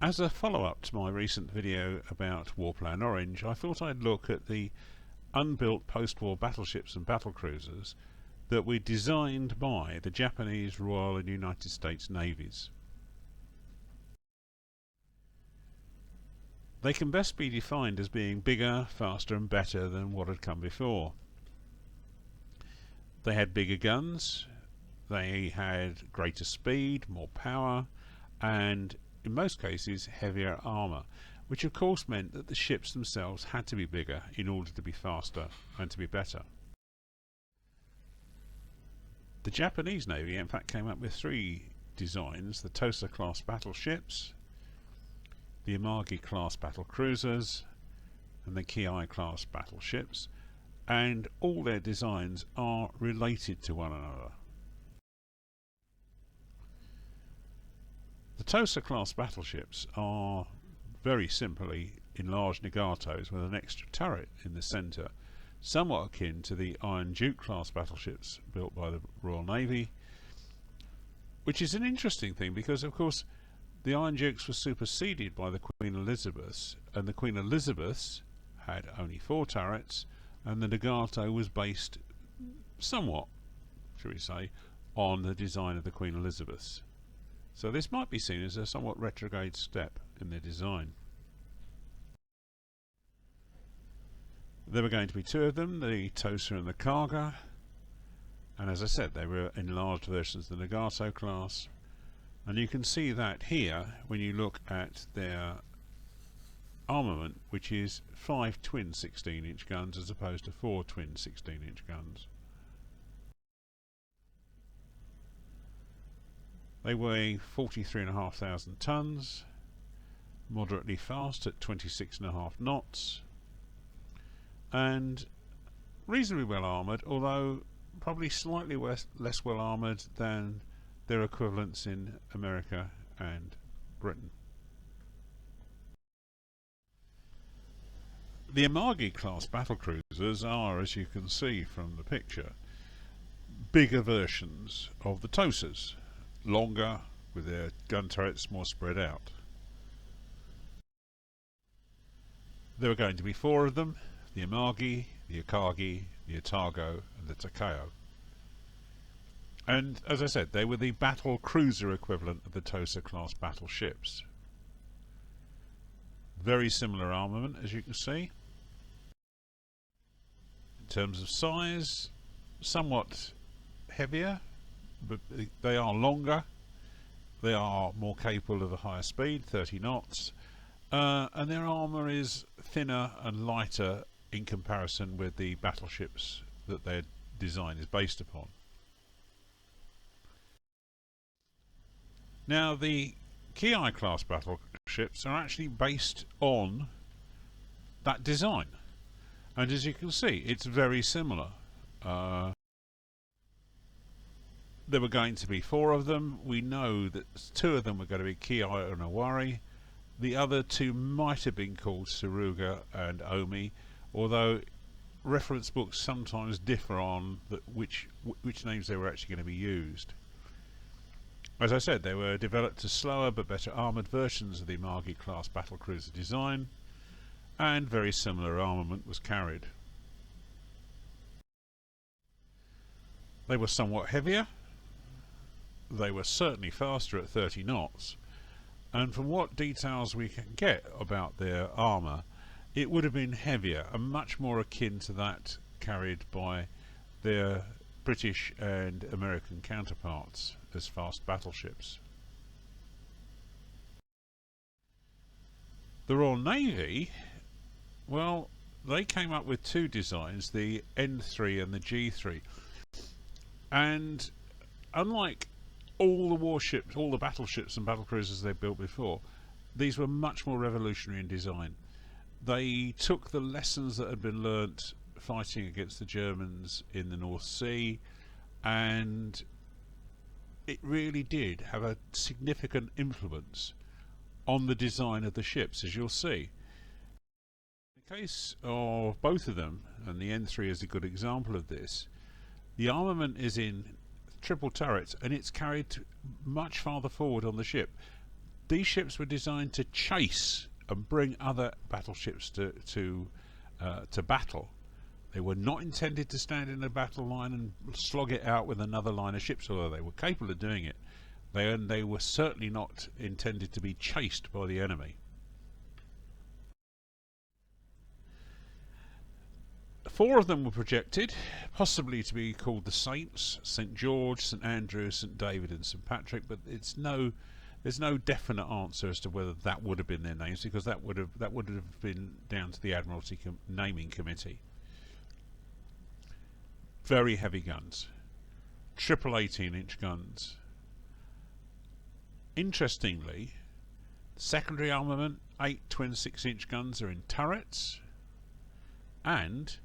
As a follow-up to my recent video about Warplan Orange, I thought I'd look at the unbuilt post-war battleships and battlecruisers that were designed by the Japanese Royal and United States Navies. They can best be defined as being bigger, faster and better than what had come before. They had bigger guns, they had greater speed, more power, and in most cases heavier armour, which of course meant that the ships themselves had to be bigger in order to be faster and to be better. The Japanese Navy in fact came up with three designs: the Tosa-class battleships, the Amagi-class battlecruisers and the Kii-class battleships, and all their designs are related to one another. The Tosa-class battleships are very simply enlarged Nagatos with an extra turret in the centre, somewhat akin to the Iron Duke class battleships built by the Royal Navy, which is an interesting thing because of course the Iron Dukes were superseded by the Queen Elizabeths, and the Queen Elizabeths had only 4 turrets, and the Nagato was based somewhat, shall we say, on the design of the Queen Elizabeths. So this might be seen as a somewhat retrograde step in their design. There were going to be 2 of them, the Tosa and the Kaga, and as I said they were enlarged versions of the Nagato class, and you can see that here when you look at their armament, which is 5 twin 16-inch guns as opposed to 4 twin 16-inch guns. They weigh 43,500 tons, moderately fast at 26.5 knots, and reasonably well armoured, although probably slightly less well armoured than their equivalents in America and Britain. The Amagi-class battlecruisers are, as you can see from the picture, bigger versions of the Tosas, longer, with their gun turrets more spread out. There are going to be 4 of them: the Amagi, the Akagi, the Otago and the Takeo. And as I said, they were the battle cruiser equivalent of the Tosa-class battleships. Very similar armament, as you can see. In terms of size, somewhat heavier, but they are longer, they are more capable of a higher speed, 30 knots, and their armour is thinner and lighter in comparison with the battleships that their design is based upon. Now the Kii-class battleships are actually based on that design, and as you can see it's very similar. There were going to be 4 of them. We know that 2 of them were going to be Kii and Owari. The other 2 might have been called Suruga and Omi, although reference books sometimes differ on which names they were actually going to be used. As I said, they were developed as slower but better armoured versions of the Amagi-class battlecruiser design, and very similar armament was carried. They were somewhat heavier, they were certainly faster at 30 knots, and from what details we can get about their armour, it would have been heavier and much more akin to that carried by their British and American counterparts as fast battleships. The Royal Navy, well, they came up with 2 designs, the N3 and the G3, and unlike all the warships, all the battleships and battlecruisers they built before, these were much more revolutionary in design. They took the lessons that had been learnt fighting against the Germans in the North Sea, and it really did have a significant influence on the design of the ships, as you'll see. In the case of both of them, and the N3 is a good example of this, the armament is in triple turrets and it's carried much farther forward on the ship. these ships were designed to chase and bring other battleships to battle. They were not intended to stand in a battle line and slog it out with another line of ships, although they were capable of doing it. They were certainly not intended to be chased by the enemy. Four of them were projected, possibly to be called the Saints: St. George, St. Andrew, St. David and St. Patrick, but there's no definite answer as to whether that would have been their names, because that would have been down to the Admiralty naming committee. Very heavy guns, triple 18-inch guns. Interestingly, secondary armament, 8 twin 6-inch guns are in turrets, and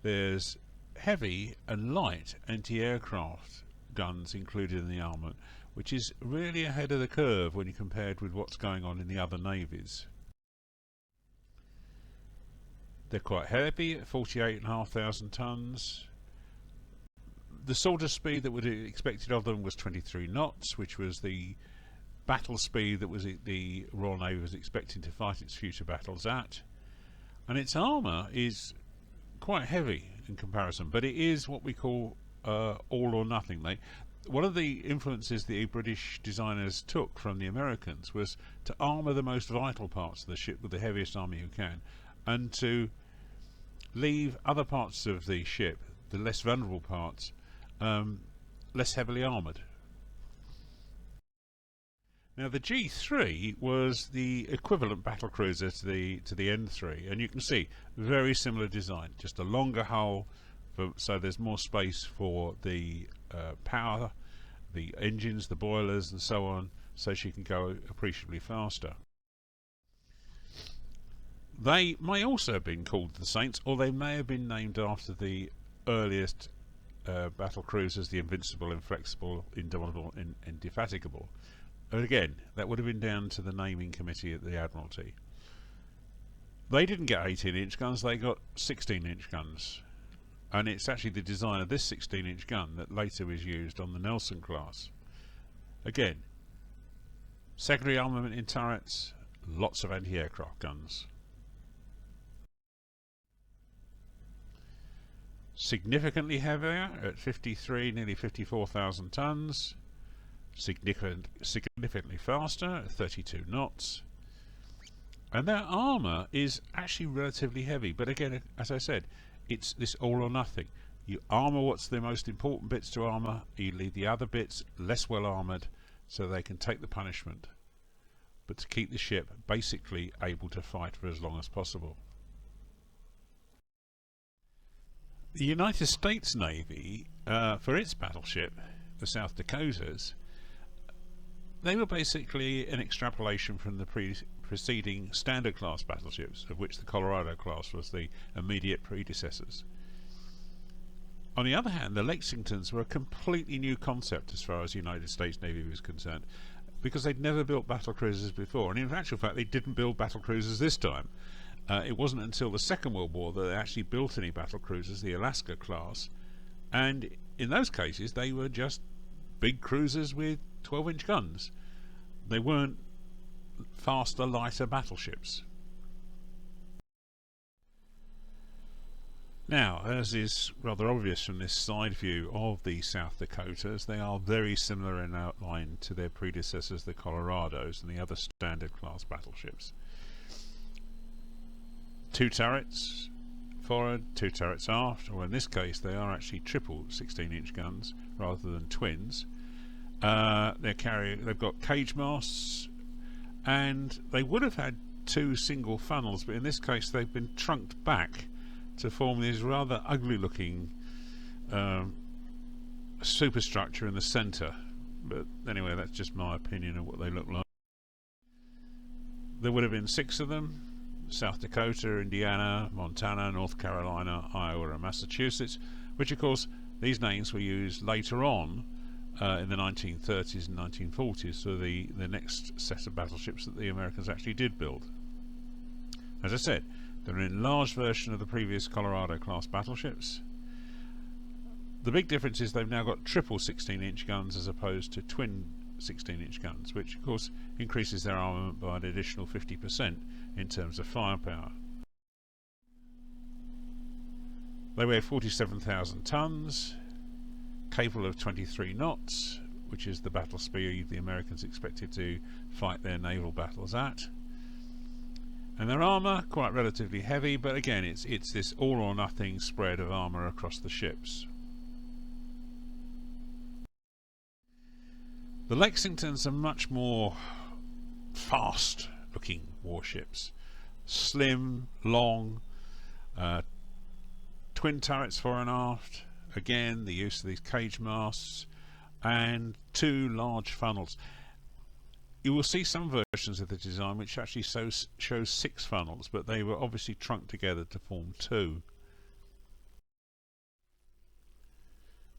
there's heavy and light anti-aircraft guns included in the armament, which is really ahead of the curve when you compared with what's going on in the other navies. They're quite heavy at 48,500 tons. The sort of speed that would be expected of them was 23 knots, which was the battle speed that was the Royal Navy was expecting to fight its future battles at. And its armour is quite heavy in comparison, but it is what we call all or nothing. One of the influences the British designers took from the Americans was to armour the most vital parts of the ship with the heaviest armour you can, and to leave other parts of the ship, the less vulnerable parts, less heavily armoured. Now the G3 was the equivalent battlecruiser to the N3, and you can see very similar design, just a longer hull, so there's more space for the power, the engines, the boilers and so on, so she can go appreciably faster. They may also have been called the Saints, or they may have been named after the earliest battle cruisers, the Invincible, Inflexible, Indomitable and Indefatigable. And again, that would have been down to the naming committee at the Admiralty. They didn't get 18-inch guns, they got 16-inch guns. And it's actually the design of this 16-inch gun that later was used on the Nelson-class. Again, secondary armament in turrets, lots of anti-aircraft guns. Significantly heavier at 53, nearly 54,000 tons. Significantly faster at 32 knots. And their armour is actually relatively heavy, but again, as I said, it's this all or nothing. You armour what's the most important bits to armour, you leave the other bits less well armoured so they can take the punishment, but to keep the ship basically able to fight for as long as possible. The United States Navy, for its battleship, the South Dakotas, they were basically an extrapolation from the preceding Standard class battleships, of which the Colorado-class was the immediate predecessors. On the other hand, the Lexingtons were a completely new concept as far as the United States Navy was concerned, because they'd never built battlecruisers before, and in actual fact they didn't build battlecruisers this time. It wasn't until the Second World War that they actually built any battlecruisers, the Alaska-class, and in those cases they were just big cruisers with 12-inch guns. They weren't faster, lighter battleships. Now, as is rather obvious from this side view of the South Dakotas, they are very similar in outline to their predecessors, the Colorados and the other Standard class battleships. 2 turrets forward, 2 turrets aft, or in this case they are actually triple 16-inch guns rather than twins. They've got cage masts, and they would have had 2 single funnels, but in this case they've been trunked back to form this rather ugly looking superstructure in the centre. But anyway, that's just my opinion of what they look like. There would have been 6 of them: South Dakota, Indiana, Montana, North Carolina, Iowa and Massachusetts, which of course these names were used later on in the 1930s and 1940s for the next set of battleships that the Americans actually did build. As I said, they're an enlarged version of the previous Colorado-class battleships. The big difference is they've now got triple 16-inch guns as opposed to twin 16-inch guns, which of course increases their armament by an additional 50% in terms of firepower. They weigh 47,000 tons, capable of 23 knots, which is the battle speed the Americans expected to fight their naval battles at. And their armour, quite relatively heavy, but again it's this all or nothing spread of armour across the ships. The Lexingtons are much more fast looking warships. Slim, long, twin turrets fore and aft, again the use of these cage masts, and two large funnels. You will see some versions of the design which actually shows 6 funnels, but they were obviously trunked together to form 2.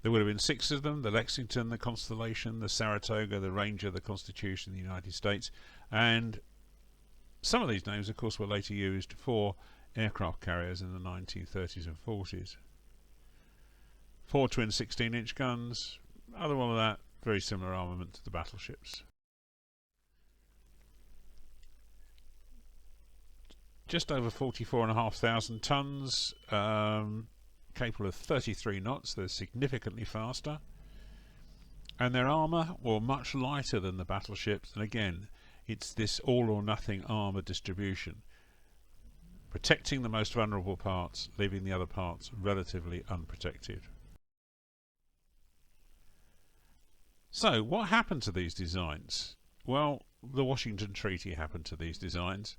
There would have been 6 of them: the Lexington, the Constellation, the Saratoga, the Ranger, the Constitution, the United States, and some of these names of course were later used for aircraft carriers in the 1930s and 40s. 4 twin 16-inch guns, other one of that, very similar armament to the battleships. Just over 44,500 tons, capable of 33 knots. They're significantly faster, and their armour, well, much lighter than the battleships, and again it's this all or nothing armour distribution, protecting the most vulnerable parts, leaving the other parts relatively unprotected. So what happened to these designs? Well, the Washington Treaty happened to these designs.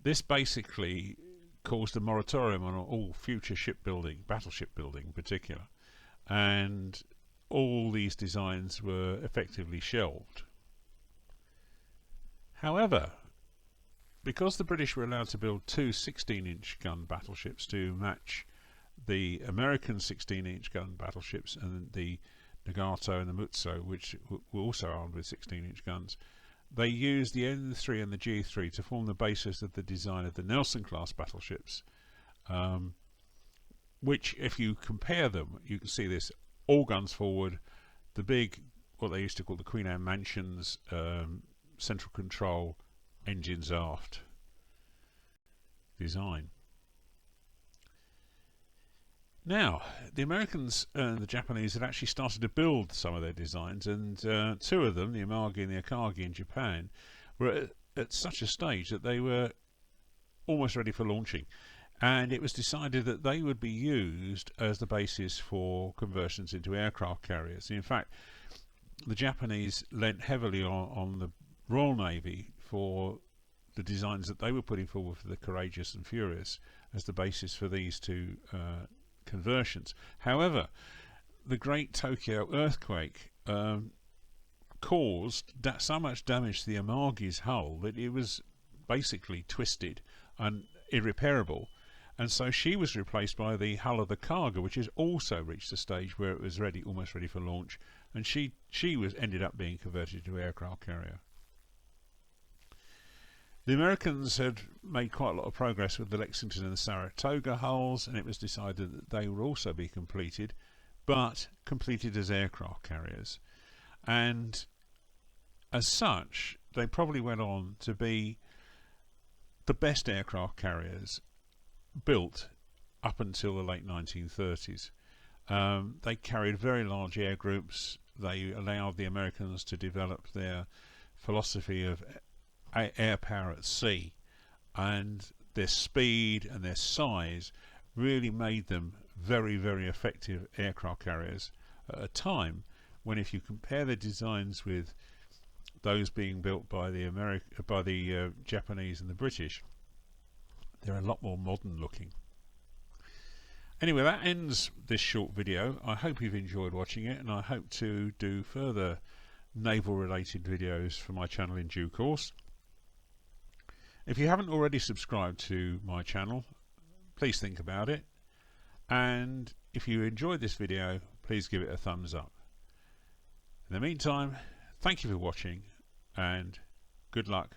This basically caused a moratorium on all future shipbuilding, battleship building in particular, and all these designs were effectively shelved. However, because the British were allowed to build 2 16-inch gun battleships to match the American 16-inch gun battleships and the Nagato and the Mutsu, which were also armed with 16-inch guns, they used the N3 and the G3 to form the basis of the design of the Nelson-class battleships, which, if you compare them, you can see this: all guns forward, the big, what they used to call the Queen Anne mansions, central control, engines aft design. Now, the Americans and the Japanese had actually started to build some of their designs, and 2 of them, the Amagi and the Akagi in Japan, were at such a stage that they were almost ready for launching, and it was decided that they would be used as the basis for conversions into aircraft carriers. In fact, the Japanese lent heavily on the Royal Navy for the designs that they were putting forward for the Courageous and Furious as the basis for these 2 conversions. However, the Great Tokyo earthquake caused so much damage to the Amagi's hull that it was basically twisted and irreparable, and so she was replaced by the hull of the Kaga, which has also reached a stage where it was almost ready for launch, and she ended up being converted to aircraft carrier. The Americans had made quite a lot of progress with the Lexington and the Saratoga hulls, and it was decided that they would also be completed, but completed as aircraft carriers. And as such, they probably went on to be the best aircraft carriers built up until the late 1930s. They carried very large air groups. They allowed the Americans to develop their philosophy of air power at sea, and their speed and their size really made them very, very effective aircraft carriers at a time when, if you compare the designs with those being built by the Japanese and the British, they're a lot more modern looking. Anyway, that ends this short video. I hope you've enjoyed watching it, and I hope to do further naval related videos for my channel in due course. If you haven't already subscribed to my channel, please think about it, and if you enjoyed this video, please give it a thumbs up. In the meantime, thank you for watching, and good luck